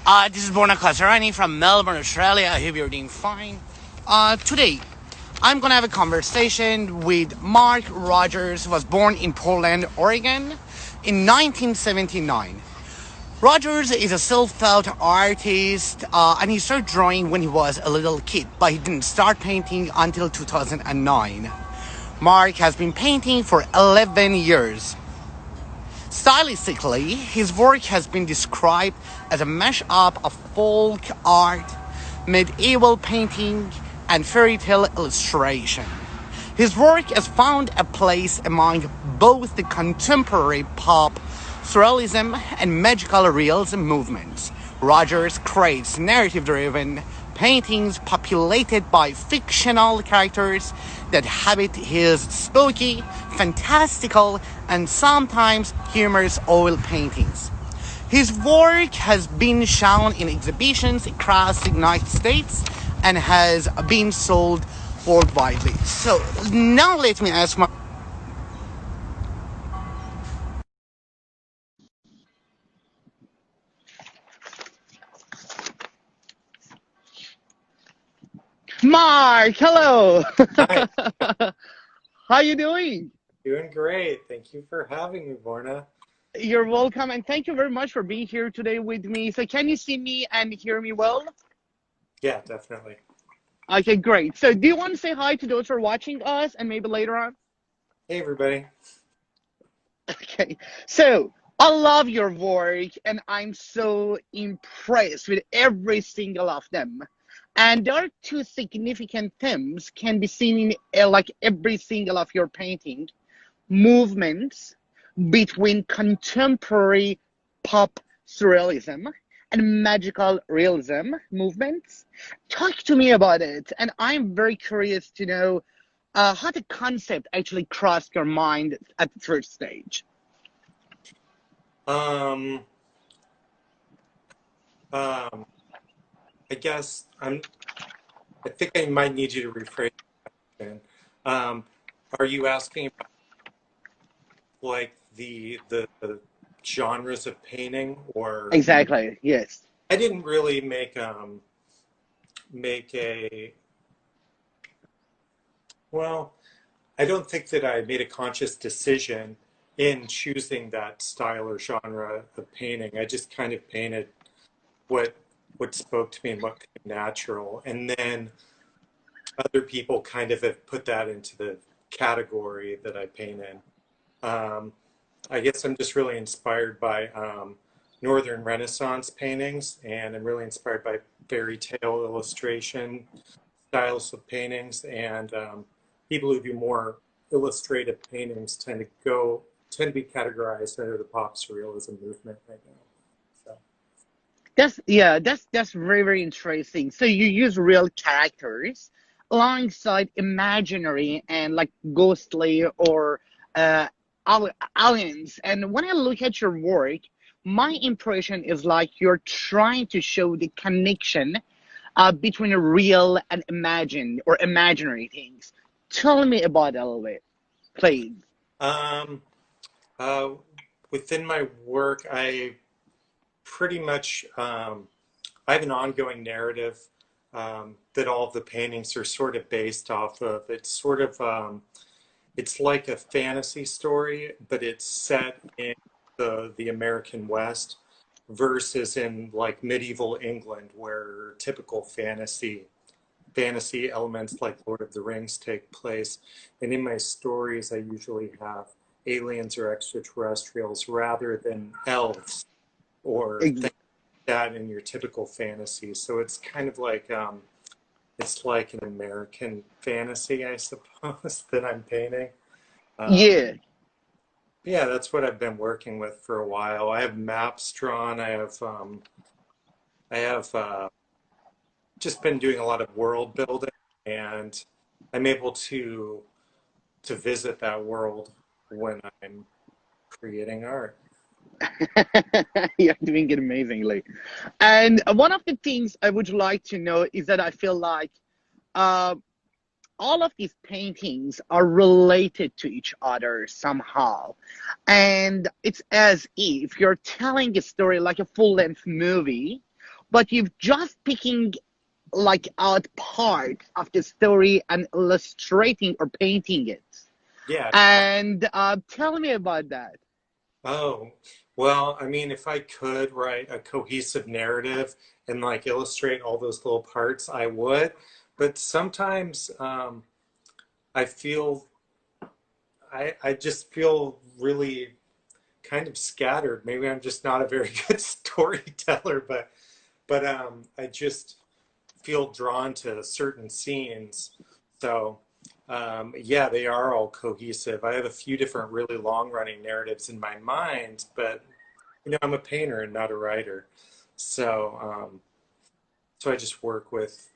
This is Borna Kazerani from Melbourne, Australia. I hope you're doing fine. Today, I'm going to have a conversation with Mark Rajourz, who was born in Portland, Oregon in 1979. Rajourz is a self-taught artist, and he started drawing when he was a little kid, but he didn't start painting until 2009. Mark has been painting for 11 years. Stylistically, his work has been described as a mash-up of folk art, medieval painting, and fairy tale illustration. His work has found a place among both the contemporary pop, Surrealism, and magical realism movements. Rajourz creates narrative-driven paintings populated by fictional characters that inhabit his spooky, fantastical, and sometimes humorous oil paintings. His work has been shown in exhibitions across the United States and has been sold worldwide. So now let me ask Mark, hello. Hi, How you doing? doing great. Thank you for having me, Borna. You're welcome, and thank you very much for being here today with me. So can you see me and hear me well? Yeah, definitely. Okay, great. So do you want to say hi to those who are watching us and maybe later on? Hey, everybody. Okay, so I love your work and I'm so impressed with every single of them. And there are two significant themes can be seen in like every single of your painting: movements between contemporary pop surrealism and magical realism movements. Talk to me about it, and I'm very curious to know how the concept actually crossed your mind at the first stage. Um, um, I guess I think I might need you to rephrase it. Um, are you asking about like the genres of painting, or Exactly, yes. I didn't really make a well, I don't think that I made a conscious decision in choosing that style or genre of painting. I just kind of painted what what spoke to me and what came natural. And then other people kind of have put that into the category that I paint in. I guess I'm just really inspired by Northern Renaissance paintings, and I'm really inspired by fairy tale illustration styles of paintings, and people who do more illustrative paintings tend to be categorized under the pop surrealism movement right now. So. That's yeah, that's very very interesting. So you use real characters alongside imaginary and like ghostly or uh aliens. And when I look at your work, my impression is like you're trying to show the connection between a real and imagined or imaginary things. Tell me about that a little bit, please. Um, uh, Within my work, I pretty much I have an ongoing narrative that all of the paintings are sort of based off of. It's sort of it's like a fantasy story, but it's set in the American West versus in like medieval England, where typical fantasy elements like Lord of the Rings take place. And in my stories, I usually have aliens or extraterrestrials rather than elves or things Ex- like that in your typical fantasy. So it's like an American fantasy, I suppose, that I'm painting. Um, yeah. yeah, that's what I've been working with for a while. I have maps drawn. I have just been doing a lot of world building, and I'm able to visit that world when I'm creating art. You're doing it amazingly. And one of the things I would like to know is that I feel like uh, all of these paintings are related to each other somehow. And it's as if you're telling a story like a full length movie but you've just picking like out part of the story and illustrating or painting it. Yeah. And tell me about that. Oh, well, I mean, if I could write a cohesive narrative and like illustrate all those little parts, I would. But sometimes I feel I just feel really kind of scattered. Maybe I'm just not a very good storyteller, but I just feel drawn to certain scenes. So yeah, they are all cohesive. I have a few different really long running narratives in my mind, but you know, I'm a painter and not a writer. So so I just work with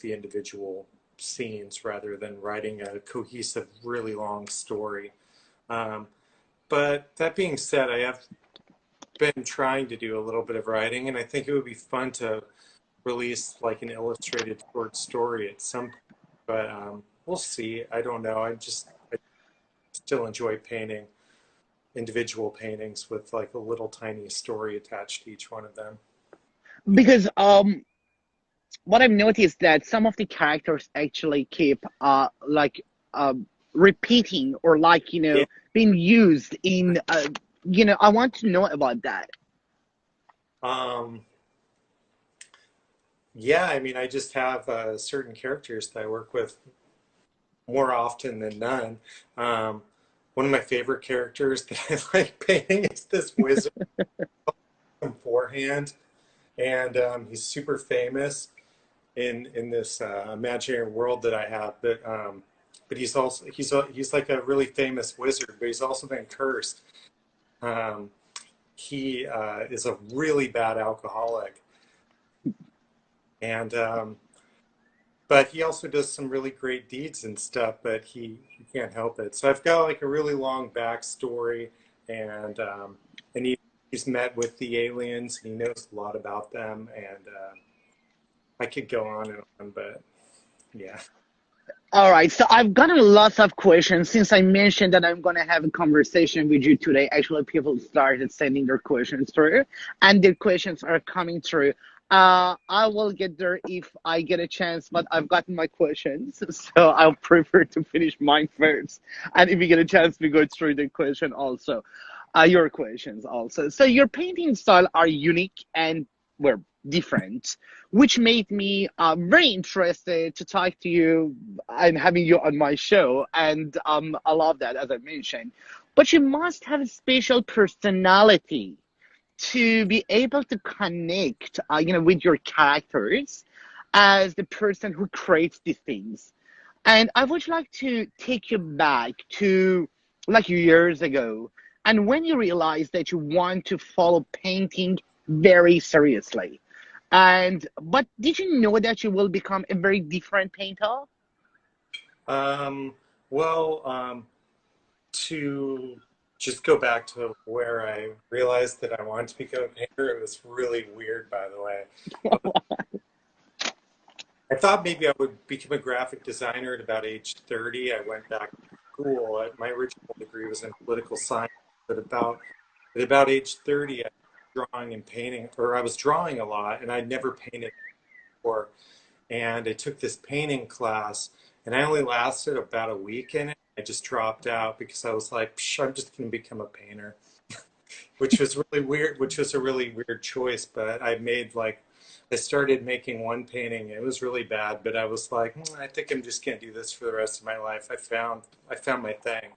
the individual scenes rather than writing a cohesive, really long story. Um, but that being said, I have been trying to do a little bit of writing, and I think it would be fun to release like an illustrated short story at some point. But we'll see. I don't know. I still enjoy painting individual paintings with like a little tiny story attached to each one of them. Because what I've noticed that some of the characters actually keep repeating or like Yeah. being used in I want to know about that. Um, yeah, I mean, I just have certain characters that I work with more often than none. Um, One of my favorite characters that I like painting is this wizard beforehand, and he's super famous in this imaginary world that I have. But he's also he's like a really famous wizard, but he's also been cursed. Um, he is a really bad alcoholic, and but he also does some really great deeds and stuff. But he can't help it. So I've got like a really long backstory, and he's met with the aliens, and he knows a lot about them, and I could go on and on, but yeah. All right, so I've gotten lots of questions since I mentioned that I'm going to have a conversation with you today. Actually, people started sending their questions through, and their questions are coming through. I will get there if I get a chance, but I've gotten my questions, so I'll prefer to finish mine first. And if you get a chance, we go through the question also, your questions also. So your painting style are unique and were different, which made me very interested to talk to you and having you on my show. And I love that, as I mentioned. But you must have a special personality to be able to connect, with your characters as the person who creates these things. And I would like to take you back to like years ago, and when you realized that you want to follow painting very seriously. And but did you know that you will become a very different painter? Um, well, to just go back to where I realized that I wanted to become a painter, it was really weird, by the way. I thought maybe I would become a graphic designer at about age 30. I went back to school. My original degree was in political science, but at about age 30, I was drawing and painting, or I was drawing a lot, and I'd never painted before. And I took this painting class, and I only lasted about a week in it. I just dropped out because I was like, Psh, I'm just going to become a painter, which was really weird, which was a really weird choice. But I started making one painting. It was really bad, but I was like, I think I'm just going to do this for the rest of my life. I found my thing.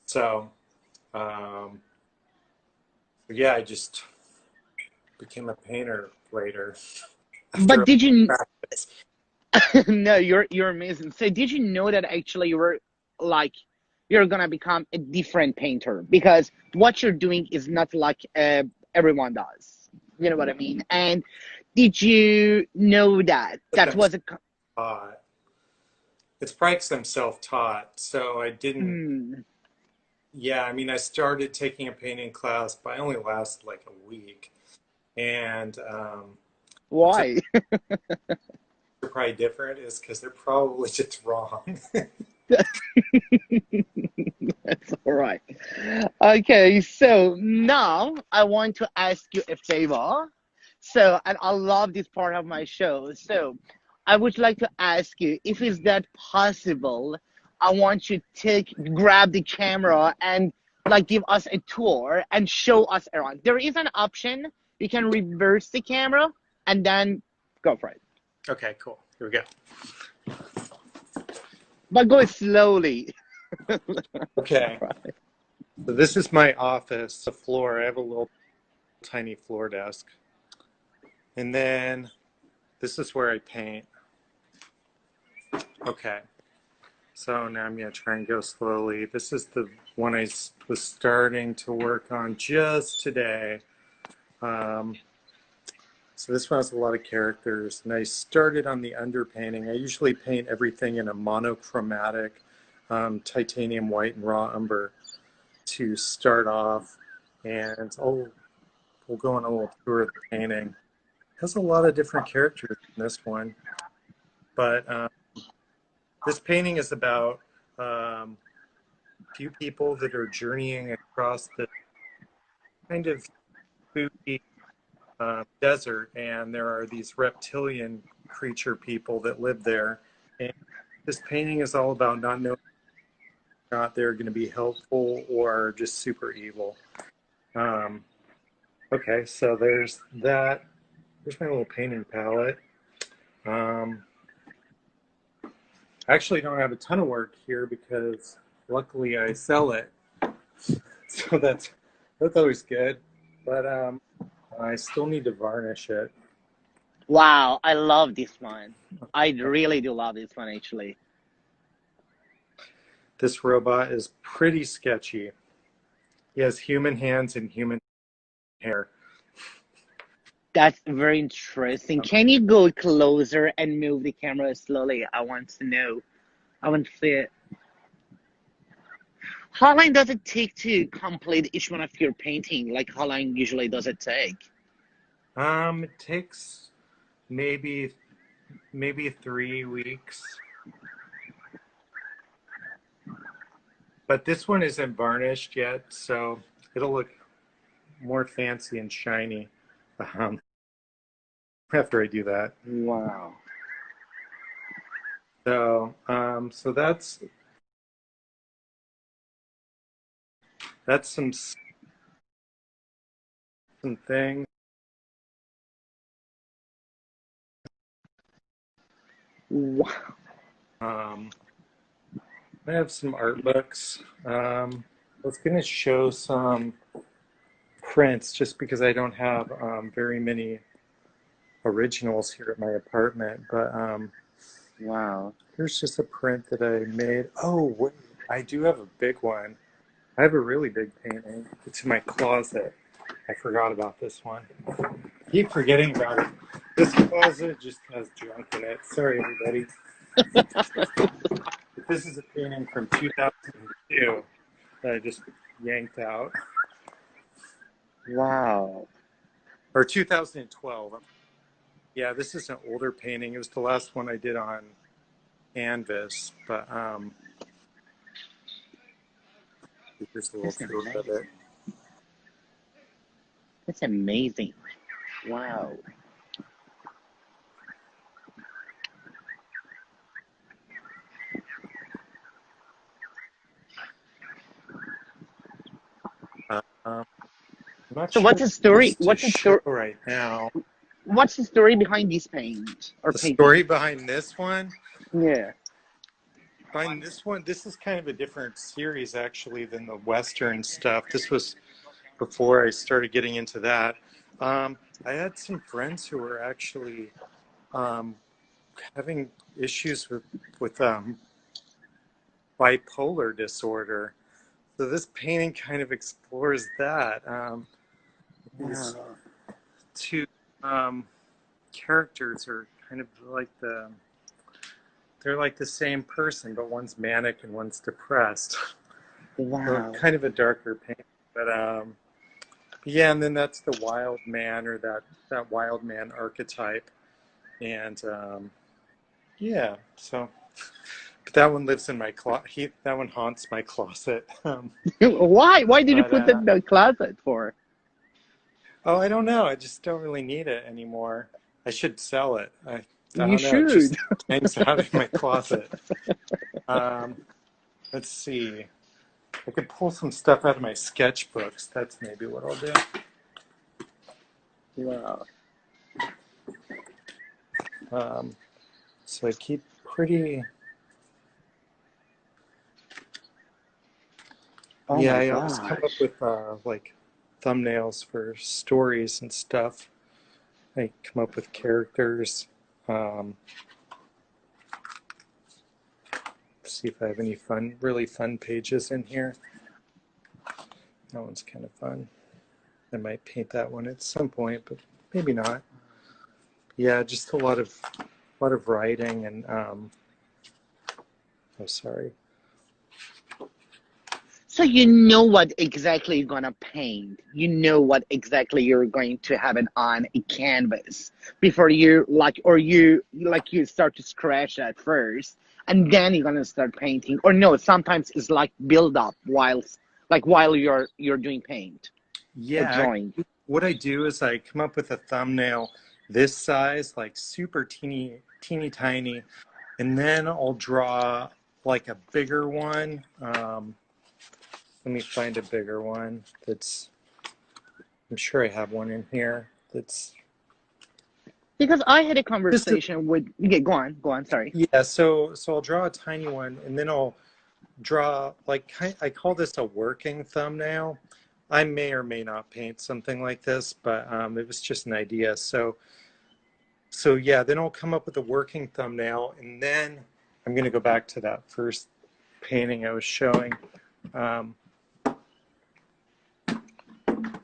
So, um, yeah, I just became a painter later after But a did you practice. no, you're amazing. So did you know that actually you were like you're gonna become a different painter because what you're doing is not like everyone does. You know what I mean? And did you know that that I'm was a taught. It's probably 'cause I'm self-taught, so I didn't. hmm, Yeah, I mean, I started taking a painting class, but I only lasted like a week, and so why? they're probably different is because they're probably just wrong. That's all right. Okay, so now I want to ask you a favor. So, and I love this part of my show. So, I would like to ask you if is that possible. I want you to grab the camera and like give us a tour and show us around. There is an option you can reverse the camera and then go for it. Okay, cool. Here we go. But go slowly. Okay. So this is my office, the floor. I have a little tiny floor desk. And then this is where I paint. Okay. So now I'm going to try and go slowly. This is the one I was starting to work on just today. So this one has a lot of characters, and I started on the underpainting. I usually paint everything in a monochromatic titanium white and raw umber to start off, and we'll go on a little tour of the painting. It has a lot of different characters in this one, but this painting is about a few people that are journeying across the kind of spooky desert, and there are these reptilian creature people that live there. And this painting is all about not knowing whether or not they're going to be helpful or just super evil. Okay, so there's that. There's my little painting palette. I actually don't have a ton of work here because luckily I sell it. So that's always good. But I still need to varnish it. Wow, I love this one. I really do love this one, actually. This robot is pretty sketchy. He has human hands and human hair. That's very interesting. Can you go closer and move the camera slowly? I want to know. I want to see it. How long does it take to complete each one of your painting? Like how long usually does it take? It takes maybe 3 weeks. But this one isn't varnished yet, so it'll look more fancy and shiny after I do that. Wow. So, so that's some things. Wow. I have some art books. I was going to show some prints just because I don't have very many originals here at my apartment. But Wow. here's just a print that I made. Oh, wait, I do have a big one. I have a really big painting. It's in my closet. I forgot about this one. I keep forgetting about it. This closet just has junk in it. Sorry, everybody. This is a painting from 2002 that I just yanked out. Wow. Or 2012. Yeah, this is an older painting. It was the last one I did on canvas, but here's a little proof of it. That's amazing. Wow. I'm not So sure what's the story? What's the story right now? What's the story behind this paint or The painting? story behind this one? Yeah. Behind this one, this is kind of a different series actually than the Western stuff. This was before I started getting into that. I had some friends who were actually having issues with bipolar disorder. So this painting kind of explores that. These two characters are kind of like they're like the same person, but one's manic and one's depressed. Wow. So kind of a darker painting, but yeah, and then that's the wild man, or that wild man archetype, and yeah, so. But that one lives in my closet. That one haunts my closet. Why? Why did you put it in the closet for? Oh, I don't know. I just don't really need it anymore. I should sell it. I You don't know. It should. just hangs out in my closet. Um, let's see. I could pull some stuff out of my sketchbooks. That's maybe what I'll do. Wow. So I keep pretty. Oh Yeah, my I always come up gosh. with like thumbnails for stories and stuff. I come up with characters. Um, see if I have any really fun pages in here. That one's kind of fun. I might paint that one at some point, but maybe not. Yeah, just a lot of writing and oh, sorry. So you know what exactly you're gonna paint. You know what exactly you're going to have it on a canvas before you you start to scratch at first, and then you're gonna start painting. Or no, sometimes it's like build up while you're doing paint or Yeah, drawing. what I do is I come up with a thumbnail this size, like super teeny tiny, and then I'll draw like a bigger one. Let me find a bigger one that's, I'm sure I have one in here that's Because I had a just a, conversation with. Yeah, go on. Sorry. yeah, so I'll draw a tiny one and then I'll draw like, I call this a working thumbnail. I may or may not paint something like this, but it was just an idea. So yeah, then I'll come up with a working thumbnail, and then I'm going to go back to that first painting I was showing.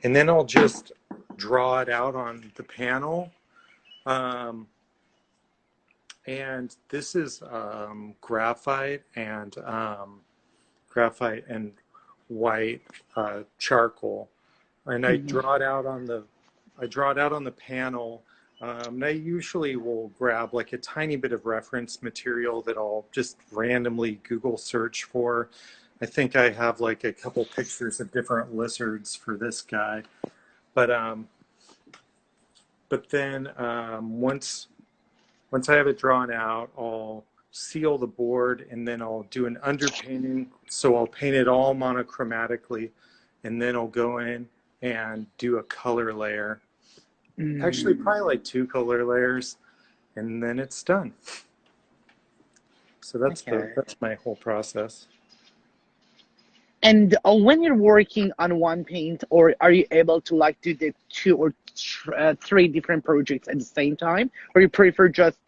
And then I'll just draw it out on the panel. And this is graphite and white charcoal, and I Hmm. draw it out on the panel. And I usually will grab like a tiny bit of reference material that I'll just randomly Google search for. I think I have like a couple pictures of different lizards for this guy, but then once I have it drawn out, I'll seal the board and then I'll do an underpainting. So I'll paint it all monochromatically, and then I'll go in and do a color layer. Actually, probably like 2 color layers, and then it's done. So that's Okay. my whole process. And when you're working on one paint, or are you able to like do the two or three different projects at the same time, or you prefer just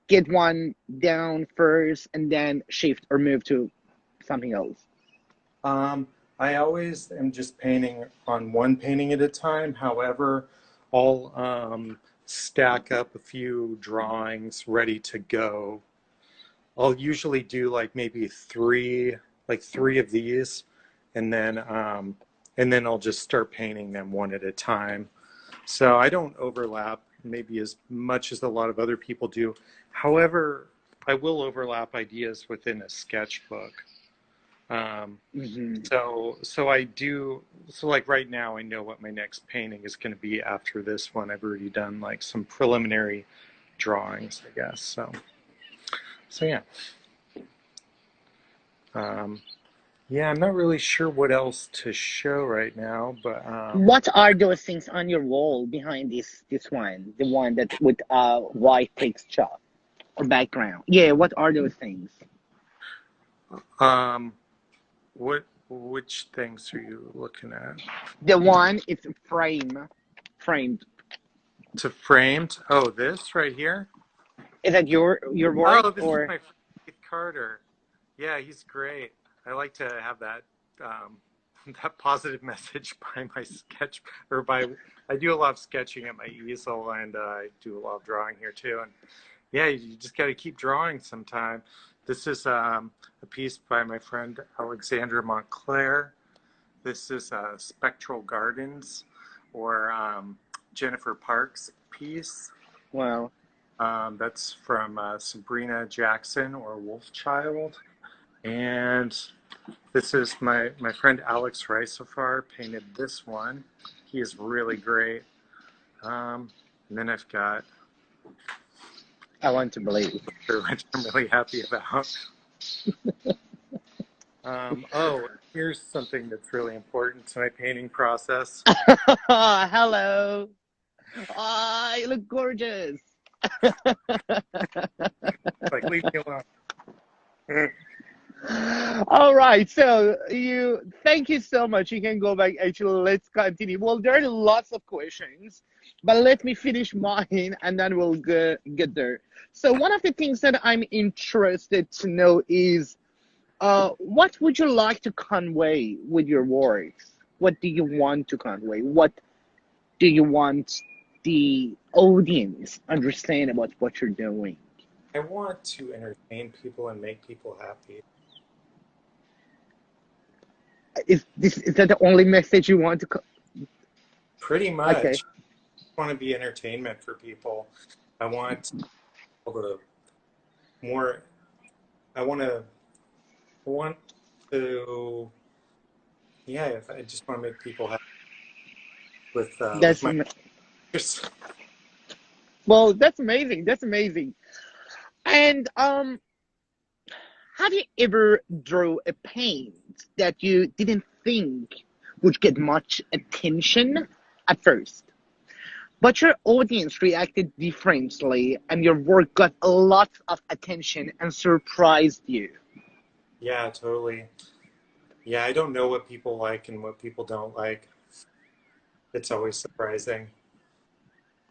get one down first and then shift or move to something else? I always am just painting on one painting at a time. However, I'll stack up a few drawings ready to go. I'll usually do like maybe three of these, and then I'll just start painting them one at a time. So I don't overlap maybe as much as a lot of other people do. However, I will overlap ideas within a sketchbook. Hmm. So I do. So like right now, I know what my next painting is going to be after this one. I've already done like some preliminary drawings, I guess. So yeah. Yeah, I'm not really sure what else to show right now, but What are those things on your wall behind this one, the one that with white texture or background? Yeah, what are those things? um, which things are you looking at? The one it's framed. To framed? Oh, this right here? Is that your work Oh, this is or? my friend Keith Carter. Yeah, he's great. I like to have that that positive message by my sketch or by. I do a lot of sketching at my easel, and I do a lot of drawing here too. And yeah, you just got to keep drawing sometime. This is a piece by my friend Alexandra Montclair. This is Spectral Gardens, or Jennifer Park's piece. Wow. That's from Sabrina Jackson, or Wolfchild. And this is my friend Alex Ricefar painted this one. He is really great. And then I've got I want to believe. which I'm really happy about. Oh, here's something that's really important to my painting process. Hello. Oh, you look gorgeous. Like, leave me alone. All right, so thank you so much. You can go back. Actually, let's continue. Well, there are lots of questions, but let me finish mine and then we'll get there. So one of the things that I'm interested to know is what would you like to convey with your works? What do you want to convey? What do you want the audience understand about what you're doing? I want to entertain people and make people happy. Is that the only message you want to? Pretty much. Okay. I want to be entertainment for people. I want the more. I want to. Yeah, I just want to make people happy with my. Well, that's amazing. That's amazing. And have you ever drew a paint that you didn't think would get much attention at first, but your audience reacted differently and your work got a lot of attention and surprised you? Yeah, totally. Yeah, I don't know what people like and what people don't like. It's always surprising.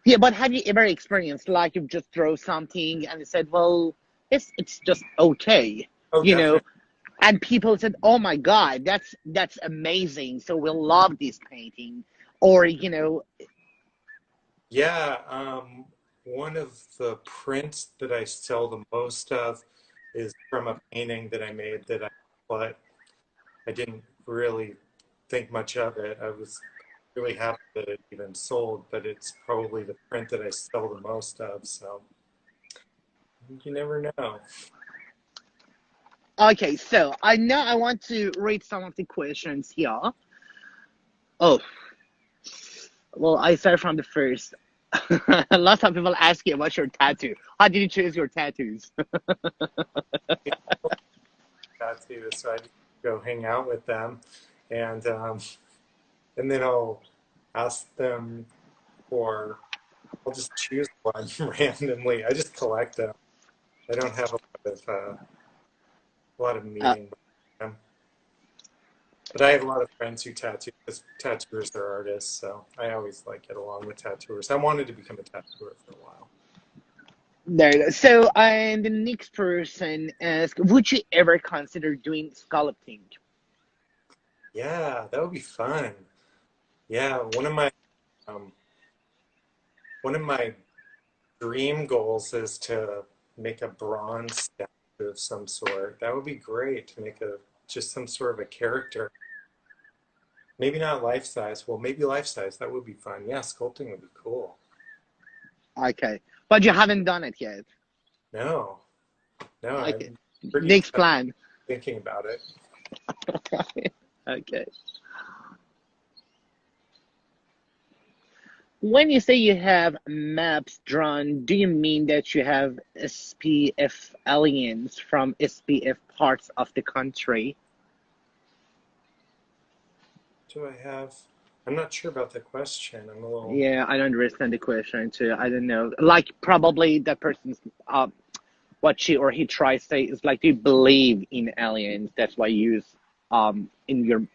Yeah, but have you ever experienced like you've just draw something and you said, well, it's just okay, Oh, you know, definitely. and people said, oh my God, that's amazing. So we'll love this painting. Or, Yeah, one of the prints that I sell the most of is from a painting that I made but I didn't really think much of it. I was really happy that it even sold, but it's probably the print that I sell the most of, so you never know. okay, so I know I want to read some of the questions here. Oh, well, I start from the first. Lots of people ask you about your tattoo. How did you choose your tattoos? Tattoos, so I go hang out with them, and then I'll ask them for. I'll just choose one randomly. I just collect them. I don't have a lot of Uh, meaning with them. But I have a lot of friends who tattoo because tattooers are artists, so I always like get along with tattooers. I wanted to become a tattooer for a while. there. So, and the next person asks, would you ever consider doing sculpting? Yeah, that would be fun. Yeah, um, one of my dream goals is to make a bronze statue of some sort. That would be great to make just some sort of a character. Maybe not life size. Well, maybe life size. That would be fun. Yeah, sculpting would be cool. Okay, but you haven't done it yet. No, no, Okay, I'm pretty next plan. thinking about it. Okay. When you say you have maps drawn, do you mean that you have SPF aliens from SPF parts of the country? Do I have? I'm not sure about the question. I'm a little. Yeah, I don't understand the question too. I don't know. Like probably that person's what she or he tries to say is like, do you believe in aliens? That's why you use in your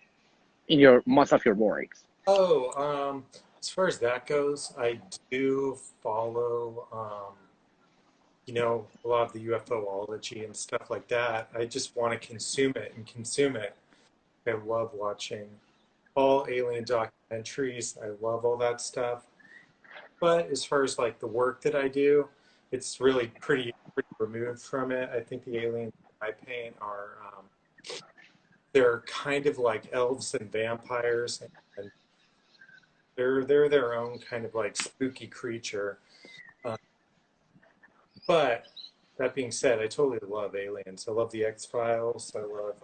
most of your works. Oh, as far as that goes, I do follow, a lot of the UFOlogy and stuff like that. I just want to consume it and consume it. I love watching all alien documentaries. I love all that stuff. But as far as like the work that I do, it's really pretty removed from it. I think the aliens I paint are they're kind of like elves and vampires, and they're their own kind of like spooky creature. Uh, but that being said, I totally love aliens. I love the X-Files. I love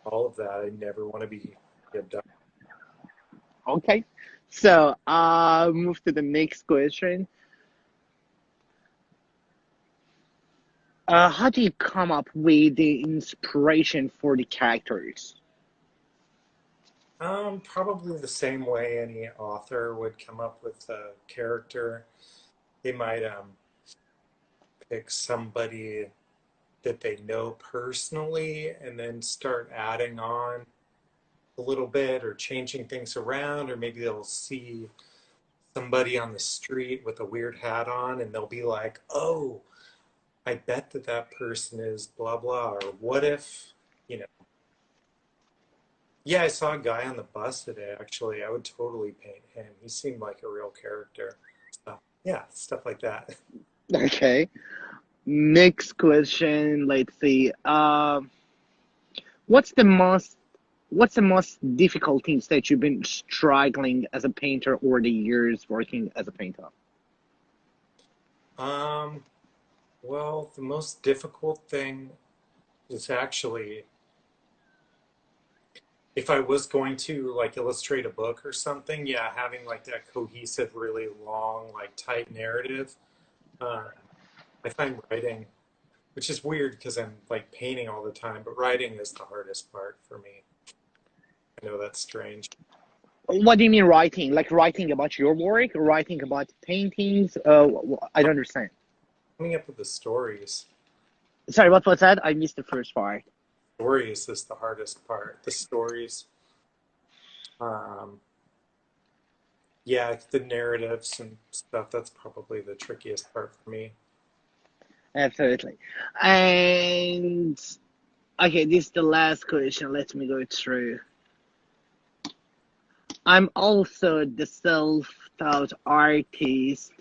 all of that. I never want to be abducted. Okay. So, move to the next question. How do you come up with the inspiration for the characters? Probably the same way any author would come up with a character. They might pick somebody that they know personally and then start adding on a little bit or changing things around, or maybe they'll see somebody on the street with a weird hat on and they'll be like, oh, I bet that that person is blah blah, or what if, you know, yeah, I saw a guy on the bus today actually. I would totally paint him. He seemed like a real character. So, yeah, stuff like that. Okay. Next question. Let's see. What's the most what's the most difficult things that you've been struggling as a painter over the years working as a painter? Um, well, the most difficult thing is actually if I was going to like illustrate a book or something, yeah, having like that cohesive, really long, like tight narrative. Uh, I find writing, which is weird because I'm like painting all the time, but writing is the hardest part for me. I know that's strange. What do you mean writing? Like writing about your work, writing about paintings? I don't understand. Coming up with the stories. Sorry, what was that? I missed the first part. Stories is the hardest part. The stories. Um, yeah, the narratives and stuff, that's probably the trickiest part for me. Absolutely. And okay, this is the last question. Let me go through. I'm also the self-taught artist,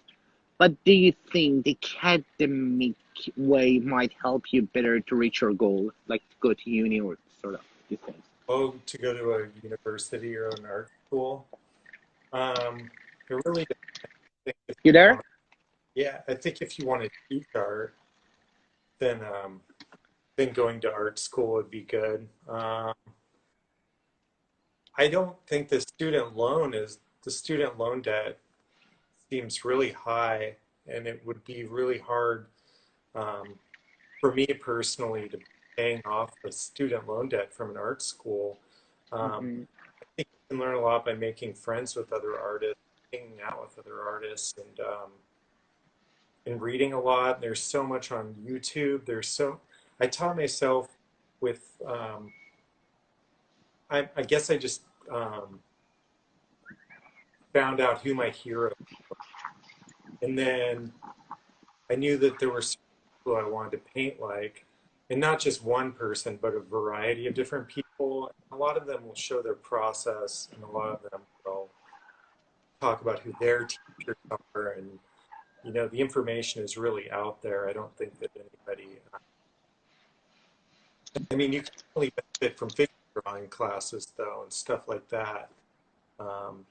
but do you think the academic way might help you better to reach your goal, like to go to uni or sort of these things? Oh, to go to a university or an art school. It really depends. If You you there? want, yeah, I think if you want to teach art, then going to art school would be good. I don't think the student loan debt seems really high, and it would be really hard um, for me personally to be paying off the student loan debt from an art school. Um, Hmm. I think you can learn a lot by making friends with other artists, hanging out with other artists, and reading a lot. There's so much on YouTube. I taught myself with I guess I just um, found out who my hero, and then I knew that there were certain people I wanted to paint like, and not just one person, but a variety of different people. A lot of them will show their process, and a lot of them will talk about who their teachers are, and the information is really out there. I don't think that anybody. I mean, you can only benefit from figure drawing classes though, and stuff like that. Um,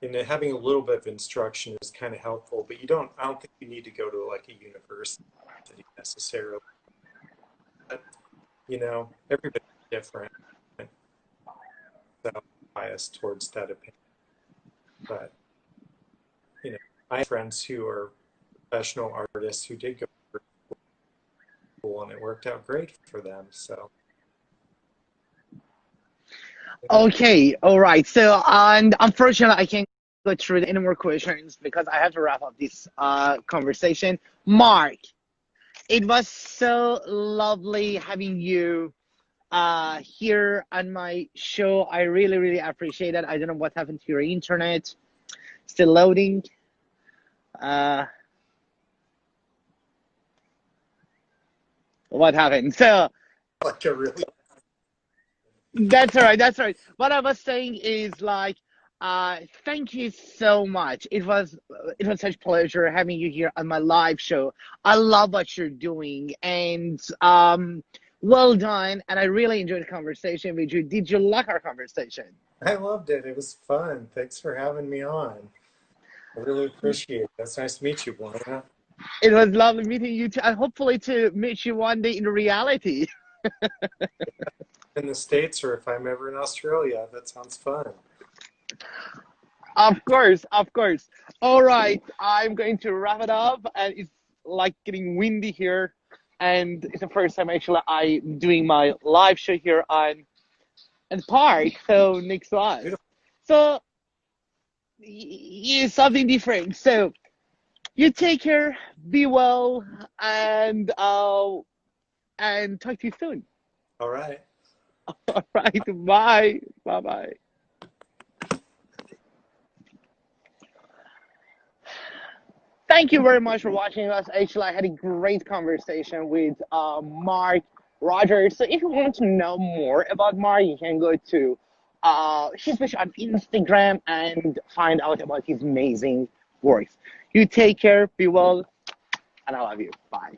and then having a little bit of instruction is kind of helpful, but I don't think you need to go to like a university necessarily. But, everybody's different, so I'm biased towards that opinion. But, I have friends who are professional artists who did go to school and it worked out great for them. So, Okay, all right. So, and unfortunately, I can't go through any more questions because I have to wrap up this conversation. Mark, it was so lovely having you here on my show. I really, really appreciate it. I don't know what happened to your internet. Still loading. Uh, what happened? So, like a really that's all right. That's all right. What I was saying is like, thank you so much. It was such pleasure having you here on my live show. I love what you're doing, and well done. And I really enjoyed the conversation with you. Did you like our conversation? I loved it. It was fun. Thanks for having me on. I really appreciate it. It's nice to meet you, Borna. It was lovely meeting you too, and hopefully to meet you one day in reality. In the States, or if I'm ever in Australia, that sounds fun. Of course, of course. All right, I'm going to wrap it up, and it's like getting windy here, and it's the first time actually I'm doing my live show here on Park, so next to us. Beautiful. So it's something different. So you take care, be well, and talk to you soon. All right. All right, bye, bye, bye. Thank you very much for watching us. Actually, I had a great conversation with Mark Rogers. So if you want to know more about Mark, you can go to his page on Instagram and find out about his amazing works. You take care, be well, and I love you. Bye.